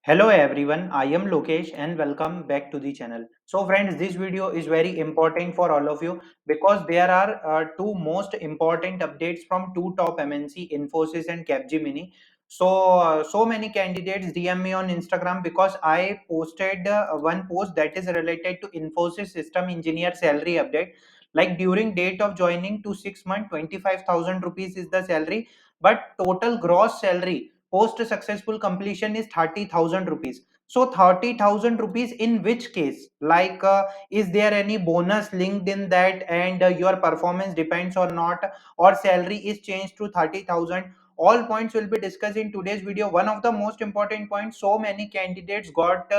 Hello everyone, I am Lokesh and welcome back to the channel. So friends, this video is very important for all of you because there are two most important updates from two top MNC, Infosys and Capgemini. So many candidates DM me on Instagram because I posted one post that is related to Infosys system engineer salary update. Like during date of joining to 6 month, 25,000 rupees is the salary, but total gross salary post successful completion is 30,000 rupees. So 30,000 rupees in which case, like is there any bonus linked in that, and your performance depends or not, or salary is changed to 30,000? All points will be discussed in today's video. One of the most important points, so many candidates got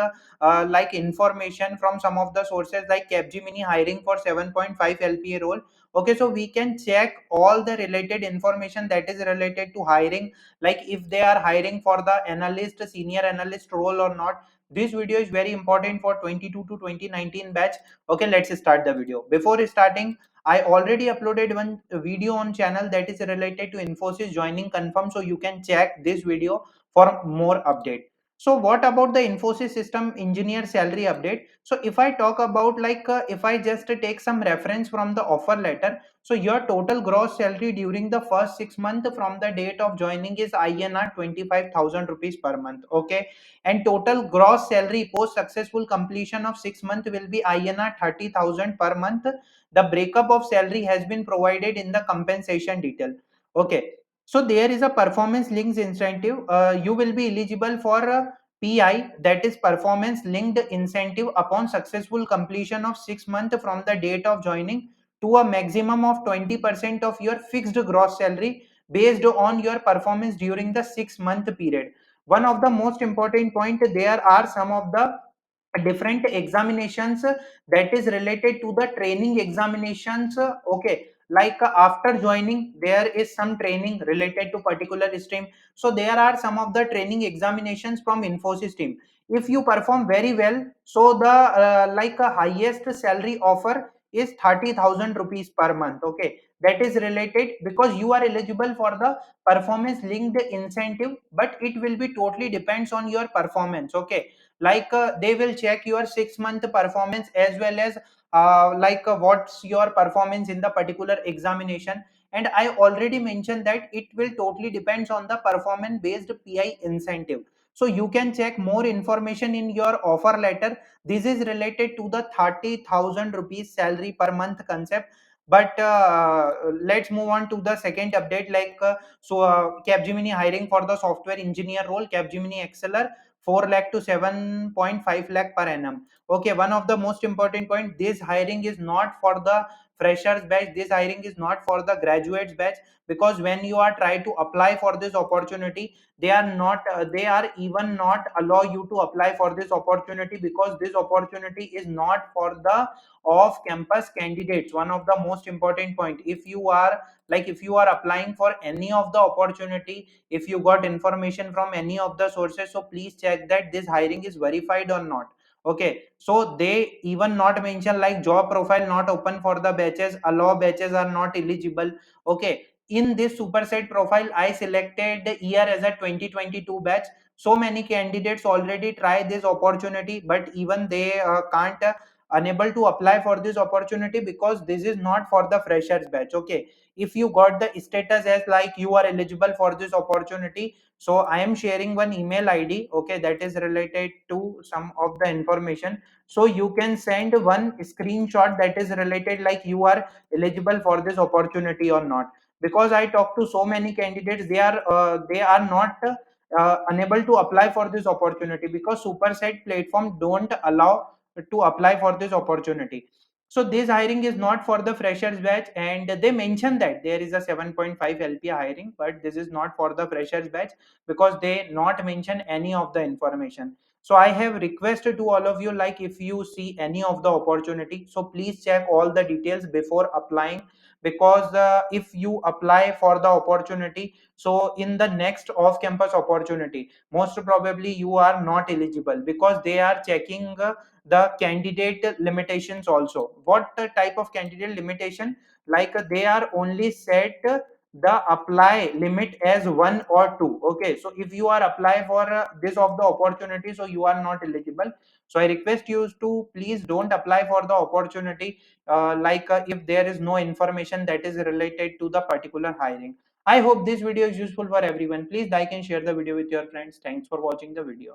like information from some of the sources like Capgemini hiring for 7.5 LPA role. Okay, so we can check all the related information that is related to hiring, like if they are hiring for the analyst, senior analyst role or not. This video is very important for 22 to 2019 batch. Okay, let's start the video. Before starting, I already uploaded one video on channel that is related to Infosys joining confirm, so you can check this video for more update. So what about the Infosys system engineer salary update? So if I talk about, like if I just take some reference from the offer letter, so your total gross salary during the first 6 months from the date of joining is INR 25,000 rupees per month. Okay, and total gross salary post successful completion of 6 months will be INR 30,000 per month. The breakup of salary has been provided in the compensation detail. Okay, so there is a performance linked incentive. You will be eligible for PI, that is performance linked incentive, upon successful completion of 6 months from the date of joining, to a maximum of 20% of your fixed gross salary based on your performance during the 6 month period. One of the most important point, there are some of the different examinations that is related to the training examinations. Okay, like after joining there is some training related to particular stream, so there are some of the training examinations from Infosys team. If you perform very well, so the like highest salary offer is 30,000 rupees per month. Okay, that is related because you are eligible for the performance linked incentive, but it will be totally depends on your performance. Okay, like they will check your 6 month performance as well as what's your performance in the particular examination. And I already mentioned that it will totally depends on the performance based PI incentive. So you can check more information in your offer letter. This is related to the 30,000 rupees salary per month concept. But let's move on to the second update. Capgemini hiring for the software engineer role, Capgemini Exceller, 4 lakh to 7.5 lakh per annum. Okay, one of the most important point, this hiring is not for the freshers batch, this hiring is not for the graduates batch, because when you are trying to apply for this opportunity, they are not they are even not allow you to apply for this opportunity, because this opportunity is not for the off campus candidates. One of the most important point, if you are if you are applying for any of the opportunity, if you got information from any of the sources, so please check that this hiring is verified or not. Okay, so they even not mention like job profile not open for the batches, allow batches are not eligible. Okay, in this superset profile I selected the year as a 2022 batch. So many candidates already try this opportunity, but even they can't unable to apply for this opportunity because this is not for the freshers batch. Okay, if you got the status as like you are eligible for this opportunity, so I am sharing one email ID, okay, that is related to some of the information. So you can send one screenshot that is related like you are eligible for this opportunity or not. Because I talk to so many candidates, they are not unable to apply for this opportunity because superset platform don't allow to apply for this opportunity. So this hiring is not for the freshers batch, and they mention that there is a 7.5 LPA hiring, but this is not for the freshers batch because they not mention any of the information. So I have requested to all of you, like if you see any of the opportunity, so please check all the details before applying, because if you apply for the opportunity, so in the next off campus opportunity most probably you are not eligible, because they are checking the candidate limitations also. What type of candidate limitation? Like they are only set the apply limit as one or two. Okay, so if you are apply for this of the opportunity, so you are not eligible. So I request you to please don't apply for the opportunity if there is no information that is related to the particular hiring. I hope this video is useful for everyone. Please like and share the video with your friends. Thanks for watching the video.